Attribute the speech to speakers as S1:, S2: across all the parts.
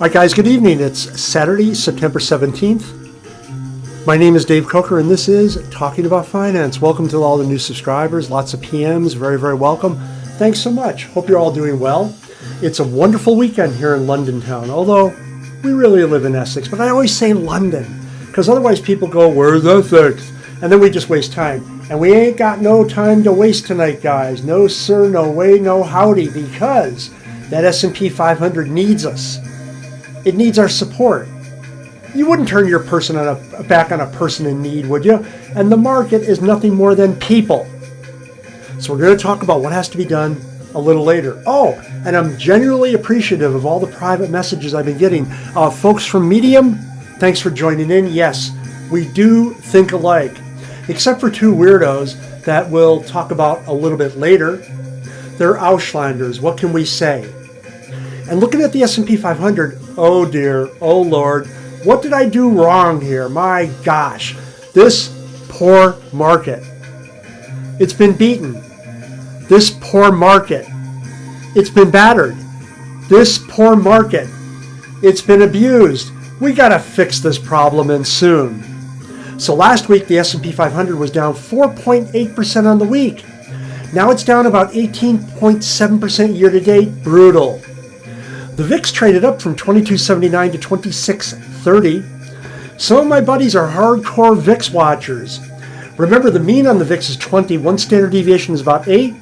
S1: All right, guys, good evening. It's Saturday, September 17th. My name is Dave Coker, and this is Talking About Finance. Welcome to all the new subscribers. Lots of PMs. Very, very welcome. Thanks so much. Hope you're all doing well. It's a wonderful weekend here in London town, although we really live in Essex. But I always say London, because otherwise people go, where's Essex? And then we just waste time. And we ain't got no time to waste tonight, guys. No, sir, no way, no howdy, because that S&P 500 needs us. It needs our support. You wouldn't turn your back on a person in need, would you? And the market is nothing more than people. So we're going to talk about what has to be done a little later. Oh, and I'm genuinely appreciative of all the private messages I've been getting. Folks from Medium, thanks for joining in. Yes, we do think alike, except for two weirdos that we'll talk about a little bit later. They're Auslanders. What can we say? And looking at the S&P 500, oh dear, oh Lord, what did I do wrong here? My gosh, this poor market. It's been beaten. This poor market. It's been battered. This poor market. It's been abused. We got to fix this problem, and soon. So last week, the S&P 500 was down 4.8% on the week. Now it's down about 18.7% year-to-date. Brutal. The VIX traded up from 2279 to 2630. Some of my buddies are hardcore VIX watchers. Remember, the mean on the VIX is 20. One standard deviation is about 8.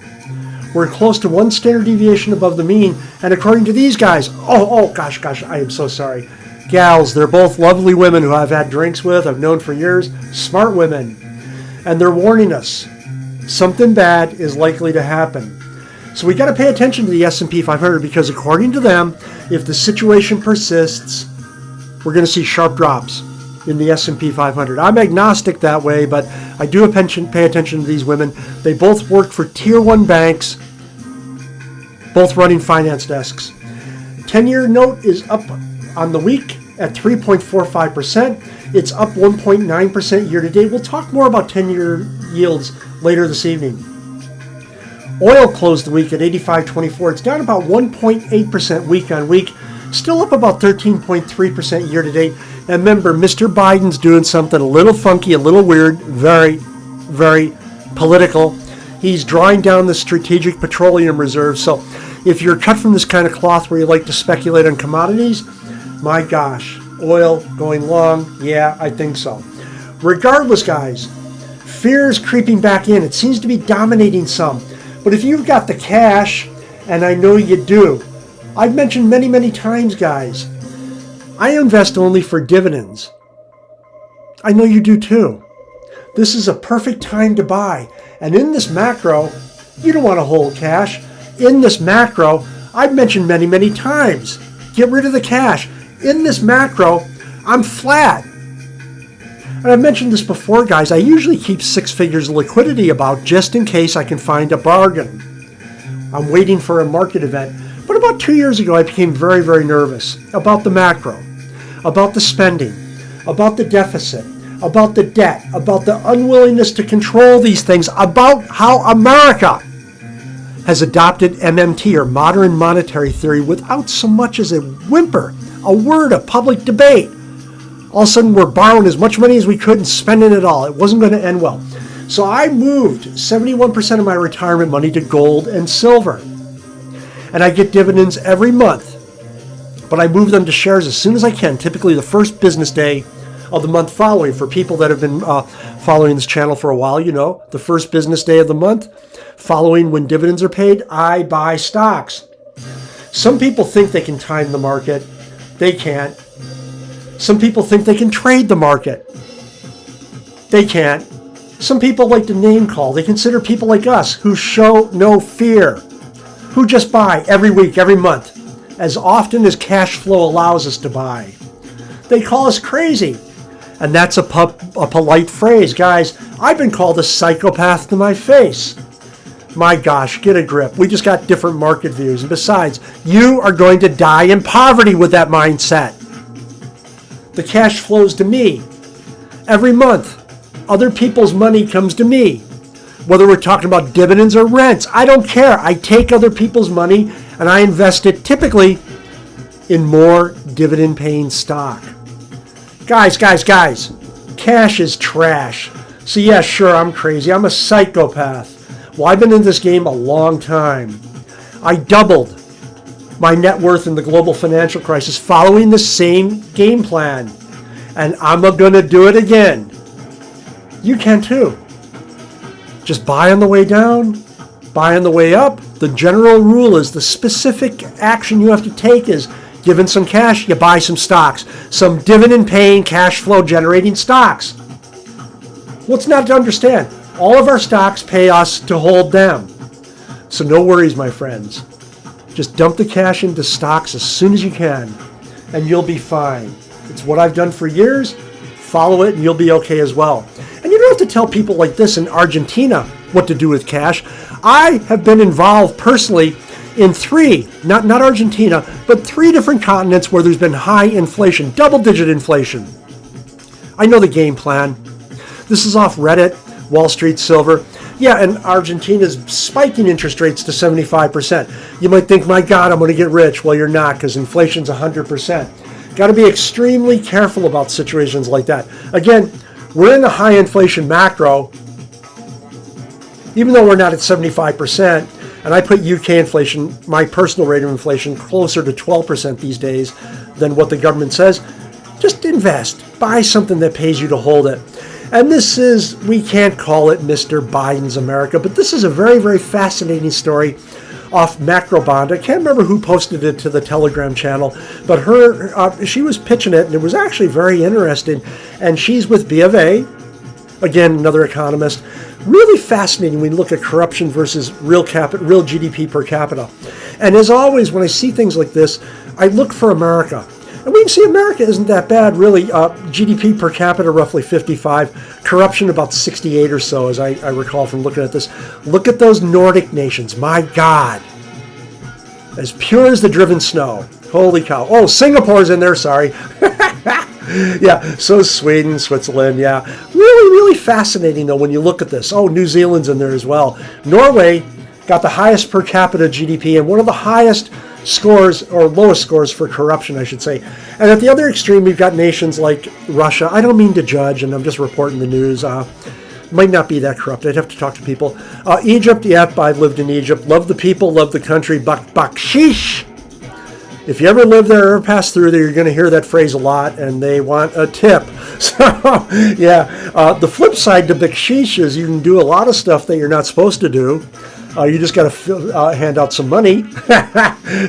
S1: We're close to one standard deviation above the mean. And according to these guys, gosh, I am so sorry. Gals, they're both lovely women who I've had drinks with, I've known for years, smart women. And they're warning us. Something bad is likely to happen. So we got to pay attention to the S&P 500 because according to them, if the situation persists, we're going to see sharp drops in the S&P 500. I'm agnostic that way, but I do pay attention to these women. They both work for Tier 1 banks, both running finance desks. 10-year note is up on the week at 3.45%. It's up 1.9% year-to-date. We'll talk more about 10-year yields later this evening. Oil closed the week at 85.24. It's down about 1.8% week on week, still up about 13.3% year to date. And remember, Mr. Biden's doing something a little funky, a little weird, very, very political. He's drawing down the strategic petroleum reserve. So if you're cut from this kind of cloth where you like to speculate on commodities, my gosh, oil going long, yeah, I think so. Regardless, guys, fear is creeping back in. It seems to be dominating some. But if you've got the cash, and I know you do, I've mentioned many, many times, guys, I invest only for dividends. I know you do too. This is a perfect time to buy. And in this macro, you don't want to hold cash. In this macro, I've mentioned many, many times, get rid of the cash. In this macro, I'm flat. And I've mentioned this before, guys. I usually keep 6 figures of liquidity about just in case I can find a bargain. I'm waiting for a market event. But about 2 years ago, I became very, very nervous about the macro, about the spending, about the deficit, about the debt, about the unwillingness to control these things, about how America has adopted MMT, or modern monetary theory, without so much as a whimper, a word of public debate. All of a sudden, we're borrowing as much money as we could and spending it all. It wasn't going to end well. So I moved 71% of my retirement money to gold and silver. And I get dividends every month. But I move them to shares as soon as I can, typically the first business day of the month following. For people that have been following this channel for a while, you know, the first business day of the month following when dividends are paid, I buy stocks. Some people think they can time the market. They can't. Some people think they can trade the market. They can't. Some people like to name call. They consider people like us who show no fear, who just buy every week, every month, as often as cash flow allows us to buy. They call us crazy. And that's a polite phrase. Guys, I've been called a psychopath to my face. My gosh, get a grip. We just got different market views. And besides, you are going to die in poverty with that mindset. The cash flows to me every month. Other people's money comes to me. Whether we're talking about dividends or rents, I don't care. I take other people's money and I invest it typically in more dividend-paying stock. Guys, cash is trash. So yeah, sure, I'm crazy. I'm a psychopath. Well, I've been in this game a long time. I doubled my net worth in the global financial crisis following the same game plan. And I'm going to do it again. You can too. Just buy on the way down, buy on the way up. The general rule is the specific action you have to take is given some cash, you buy some stocks. Some dividend-paying, cash flow generating stocks. What's not to understand? All of our stocks pay us to hold them. So no worries, my friends. Just dump the cash into stocks as soon as you can, and you'll be fine. It's what I've done for years. Follow it, and you'll be okay as well. And you don't have to tell people like this in Argentina what to do with cash. I have been involved personally in not Argentina, but 3 different continents where there's been high inflation, double-digit inflation. I know the game plan. This is off Reddit, Wall Street Silver. Yeah, and Argentina's spiking interest rates to 75%. You might think, my God, I'm going to get rich. Well, you're not, because inflation's 100%. Got to be extremely careful about situations like that. Again, we're in a high inflation macro, even though we're not at 75%, and I put UK inflation, my personal rate of inflation, closer to 12% these days than what the government says. Just invest. Buy something that pays you to hold it. And this is, we can't call it Mr. Biden's America, but this is a very, very fascinating story off Macrobond. I can't remember who posted it to the Telegram channel, but she was pitching it, and it was actually very interesting. And she's with B of A, again, another economist. Really fascinating when you look at corruption versus real GDP per capita. And as always, when I see things like this, I look for America. And we can see America isn't that bad, really. GDP per capita, roughly 55. Corruption, about 68 or so, as I recall from looking at this. Look at those Nordic nations. My God. As pure as the driven snow. Holy cow. Oh, Singapore's in there, sorry. Yeah, so Sweden, Switzerland, yeah. Really, really fascinating, though, when you look at this. Oh, New Zealand's in there as well. Norway got the highest per capita GDP and one of the highest scores, or lowest scores for corruption, I should say. And at the other extreme, we've got nations like Russia. I don't mean to judge, and I'm just reporting the news. Might not be that corrupt. I'd have to talk to people. Egypt, yep, I've lived in Egypt. Love the people, love the country. Bakshish. If you ever live there or pass through there, you're going to hear that phrase a lot, and they want a tip. So, yeah, the flip side to bakshish is you can do a lot of stuff that you're not supposed to do. You just got to hand out some money.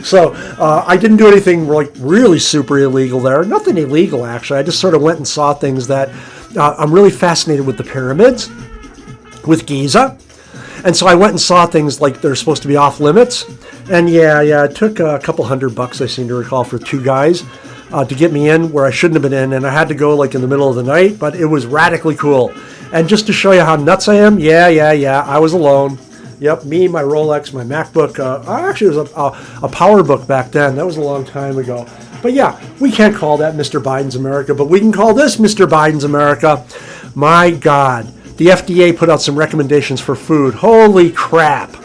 S1: So I didn't do anything like really super illegal there. Nothing illegal, actually. I just sort of went and saw things that I'm really fascinated with the pyramids, with Giza. And so I went and saw things like they're supposed to be off limits. And yeah, it took a couple $100, I seem to recall, for 2 guys to get me in where I shouldn't have been in. And I had to go like in the middle of the night, but it was radically cool. And just to show you how nuts I am, yeah, I was alone. Yep, me, my Rolex, my MacBook. Actually, it was a PowerBook back then. That was a long time ago. But yeah, we can't call that Mr. Biden's America, but we can call this Mr. Biden's America. My God. The FDA put out some recommendations for food. Holy crap.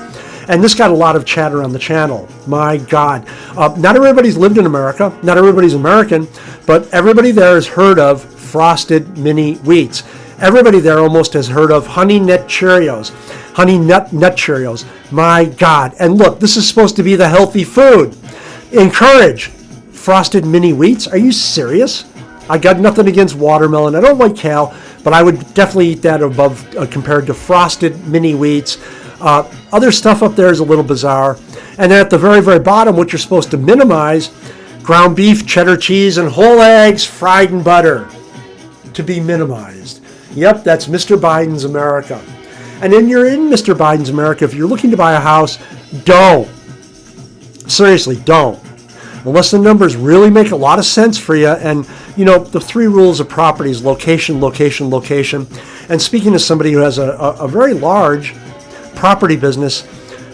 S1: And this got a lot of chatter on the channel. My God. Not everybody's lived in America. Not everybody's American. But everybody there has heard of frosted mini wheats. Everybody there almost has heard of Honey Nut Cheerios. Honey Nut Cheerios. My God. And look, this is supposed to be the healthy food. Encourage frosted mini wheats. Are you serious? I got nothing against watermelon. I don't like kale, but I would definitely eat that above compared to frosted mini wheats. Other stuff up there is a little bizarre. And then at the very, very bottom, what you're supposed to minimize, ground beef, cheddar cheese, and whole eggs fried in butter to be minimized. Yep, that's Mr. Biden's America. And then you're in Mr. Biden's America. If you're looking to buy a house, don't. Seriously, don't. Unless the numbers really make a lot of sense for you. And, you know, the 3 rules of property is location, location, location. And speaking to somebody who has a very large property business,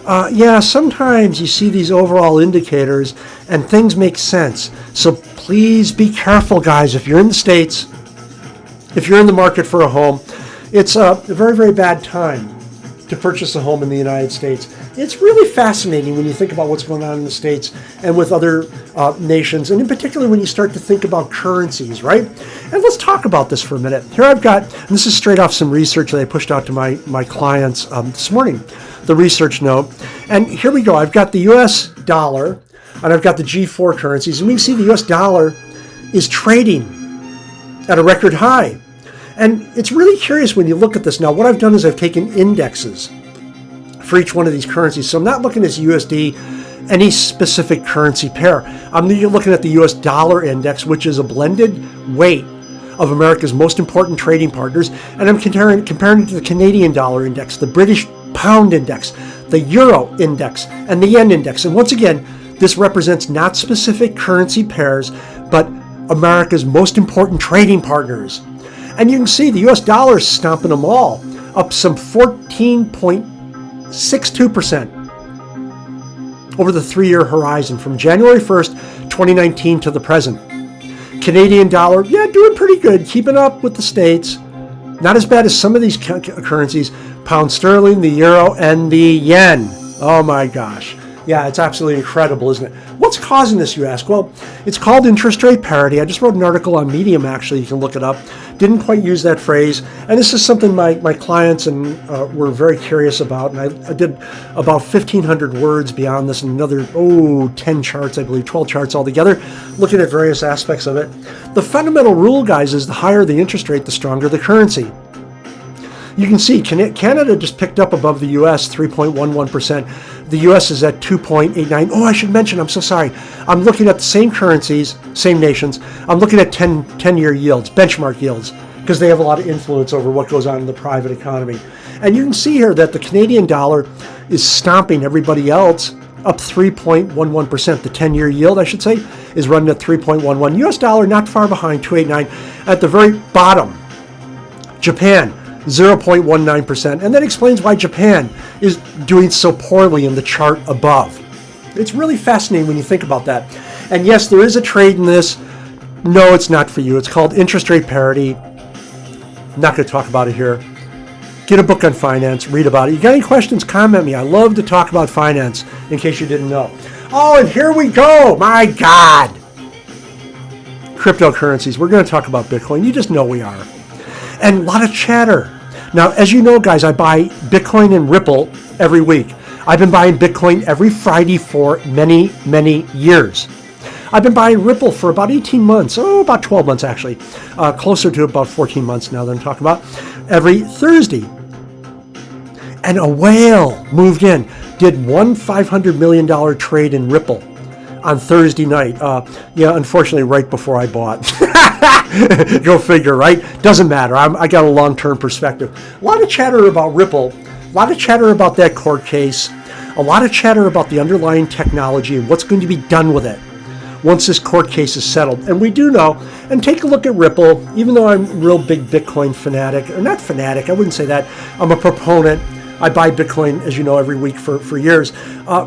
S1: yeah, sometimes you see these overall indicators and things make sense. So please be careful, guys. If you're in the States, if you're in the market for a home, it's a very, very bad time to purchase a home in the United States. It's really fascinating when you think about what's going on in the States and with other nations, and in particular when you start to think about currencies, right? And let's talk about this for a minute. Here I've got, and this is straight off some research that I pushed out to my clients this morning, the research note. And here we go. I've got the US dollar, and I've got the G4 currencies, and we can see the US dollar is trading at a record high. And it's really curious when you look at this. Now, what I've done is I've taken indexes for each one of these currencies. So I'm not looking at USD, any specific currency pair. I'm looking at the US dollar index, which is a blended weight of America's most important trading partners. And I'm comparing it to the Canadian dollar index, the British pound index, the euro index, and the yen index. And once again, this represents not specific currency pairs, but America's most important trading partners. And you can see the US dollar is stomping them all, up some 14.62% over the 3-year horizon from January 1st, 2019 to the present. Canadian dollar, yeah, doing pretty good, keeping up with the States. Not as bad as some of these currencies, pound sterling, the euro, and the yen. Oh my gosh. Yeah, it's absolutely incredible, isn't it? What's causing this, you ask? Well, it's called interest rate parity. I just wrote an article on Medium, actually. You can look it up. Didn't quite use that phrase. And this is something my clients were very curious about. And I did about 1,500 words beyond this and another, 10 charts, I believe, 12 charts altogether, looking at various aspects of it. The fundamental rule, guys, is the higher the interest rate, the stronger the currency. You can see Canada just picked up above the U.S. 3.11%. The U.S. is at 2.89. Oh, I should mention, I'm so sorry. I'm looking at the same currencies, same nations. I'm looking at 10-year yields, benchmark yields, because they have a lot of influence over what goes on in the private economy. And you can see here that the Canadian dollar is stomping everybody else up 3.11%. The 10-year yield, I should say, is running at 3.11. U.S. dollar not far behind, 289. At the very bottom, Japan, 0.19%, and that explains why Japan is doing so poorly in the chart above. It's really fascinating when you think about that. And yes, there is a trade in this. No, it's not for you. It's called interest rate parity. I'm not going to talk about it here. Get a book on finance, read about it. You got any questions, comment me. I love to talk about finance, in case you didn't know. Oh, and here we go. My God. Cryptocurrencies. We're going to talk about Bitcoin. You just know we are. And a lot of chatter. Now, as you know, guys, I buy Bitcoin and Ripple every week. I've been buying Bitcoin every Friday for many, many years. I've been buying Ripple for about 18 months, about 12 months actually, closer to about 14 months now that I'm talking about, every Thursday. And a whale moved in, did one $500 million trade in Ripple on Thursday night. Unfortunately, right before I bought. Go figure, right? Doesn't matter. I got a long-term perspective. A lot of chatter about Ripple, a lot of chatter about that court case, a lot of chatter about the underlying technology and what's going to be done with it once this court case is settled. And we do know, and take a look at Ripple, even though I'm a real big Bitcoin fanatic, or not fanatic, I wouldn't say that. I'm a proponent. I buy Bitcoin, as you know, every week for years.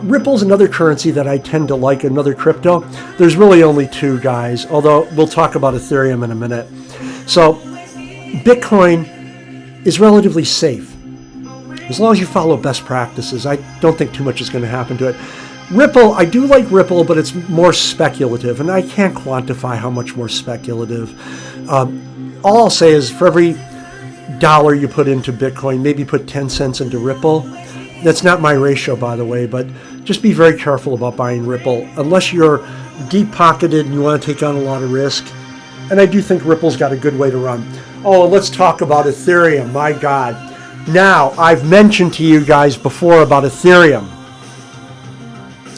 S1: Ripple's another currency that I tend to like, another crypto. There's really only two, guys, although we'll talk about Ethereum in a minute. So Bitcoin is relatively safe. As long as you follow best practices, I don't think too much is going to happen to it. Ripple, I do like Ripple, but it's more speculative, and I can't quantify how much more speculative. All I'll say is for every dollar you put into Bitcoin, maybe put 10 cents into Ripple. That's not my ratio, by the way, but just be very careful about buying Ripple unless you're deep-pocketed and you want to take on a lot of risk. And I do think Ripple's got a good way to run. Oh, let's talk about Ethereum. My God. Now, I've mentioned to you guys before about Ethereum.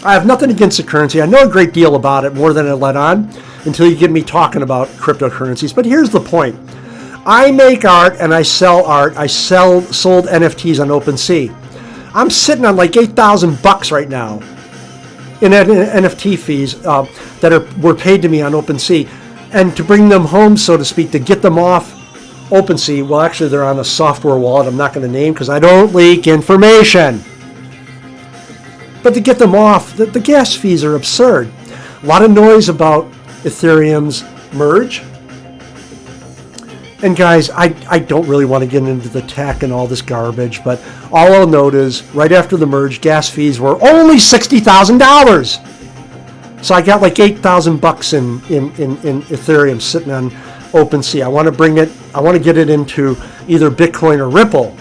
S1: I have nothing against the currency. I know a great deal about it, more than I let on, until you get me talking about cryptocurrencies. But here's the point. I make art and I sell art. I sold NFTs on OpenSea. I'm sitting on like $8,000 right now in NFT fees that were paid to me on OpenSea. And to bring them home, so to speak, to get them off OpenSea, well, actually, they're on a software wallet I'm not going to name because I don't leak information. But to get them off, the gas fees are absurd. A lot of noise about Ethereum's merge. And guys, I don't really want to get into the tech and all this garbage, but all I'll note is right after the merge, gas fees were only $60,000. So I got like 8,000 bucks in Ethereum sitting on OpenSea. I want to get it into either Bitcoin or Ripple.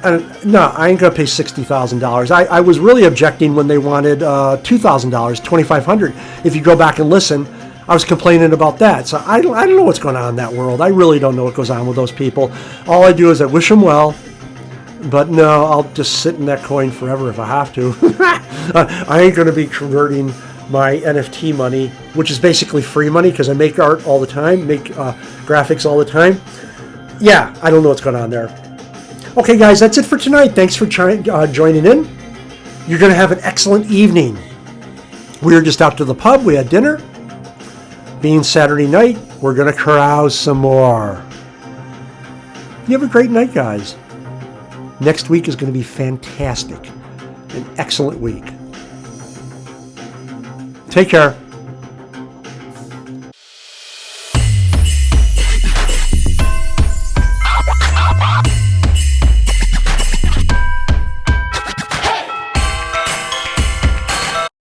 S1: And no, I ain't gonna pay $60,000. I was really objecting when they wanted $2,000, $2,500. If you go back and listen, I was complaining about that. So I don't know what's going on in that world. I really don't know what goes on with those people. All I do is I wish them well. But no, I'll just sit in that coin forever if I have to. I ain't going to be converting my NFT money, which is basically free money because I make art all the time, make graphics all the time. Yeah, I don't know what's going on there. Okay, guys, that's it for tonight. Thanks for joining in. You're going to have an excellent evening. We were just out to the pub. We had dinner. Being Saturday night, we're going to carouse some more. You have a great night, guys. Next week is going to be fantastic. An excellent week. Take care.